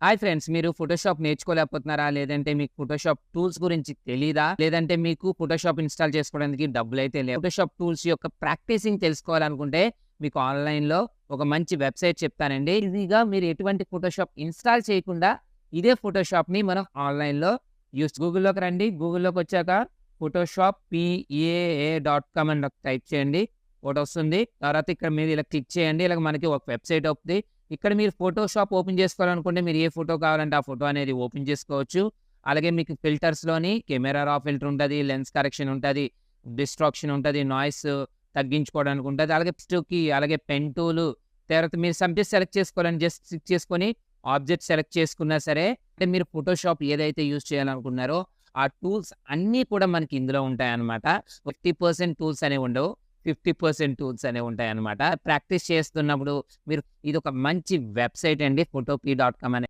Hi friends, మీరు Photoshop నేర్చుకోలేకపోతున్నారా? లేదంటే మీకు ఫోటోషాప్ టూల్స్ గురించి తెలీదా? లేదంటే మీకు ఫోటోషాప్ ఇన్‌స్టాల్ చేసుకోవడానికి డబ్బులైతే లేవు. ఫోటోషాప్ టూల్స్ యొక్క ప్రాక్టీసింగ్ తెలుసుకోవాలనుకుంటే మీకు ఆన్‌లైన్‌లో ఒక మంచి వెబ్‌సైట్ చెప్తానండి. ఈజీగా మీరు ఎటువంటి ఫోటోషాప్ ఇన్‌స్టాల్ చేయకుండా ఇదే ఫోటోషాప్‌ని మనం ఆన్‌లైన్‌లో గూగుల్‌లోకి రండి. గూగుల్‌లోకొచ్చాక ఫోటోషాప్ PAA.com అని టైప్ చేయండి. ఒకటొస్తుంది. తర్వాత ఇక్కడ మీరు ఇలా క్లిక్ చేయండి. ఇలాగ మనకి ఒక వెబ్‌సైట్ అవుద్ది. ఇక్కడ మీరు ఫోటోషాప్ ఓపెన్ చేసుకోవాలనుకుంటే మీరు ఏ ఫోటో కావాలంటే ఆ ఫోటో అనేది ఓపెన్ చేసుకోవచ్చు. అలాగే మీకు ఫిల్టర్స్‌లోని కెమెరా రా ఫిల్టర్ ఉంటది, లెన్స్ కరెక్షన్ ఉంటది, డిస్ట్రాక్షన్ ఉంటది, నాయిస్ తగ్గించుకోవడానికి ఉంటది. అలాగే పిస్టోకి అలాగే పెన్ టూలు తర్వాత మీరు సబ్జెక్ట్ సెలెక్ట్ చేసుకోవాలని జస్ట్ క్లిక్ చేసుకొని ఆబ్జెక్ట్ సెలెక్ట్ చేసుకున్నా సరే అంటే మీరు ఫోటోషాప్ ఏదైతే యూజ్ చేయాలనుకున్నారో ఆ టూల్స్ అన్నీ కూడా మనకి ఇందులో ఉంటాయన్నమాట. 50% టూల్స్ అనేవి ఉండవు. 50% టూల్స్ అనేవి ఉంటాయన్నమాట. ప్రాక్టీస్ చేస్తున్నప్పుడు మీరు ఇదొక మంచి వెబ్‌సైట్ అండి. photopea.com అనే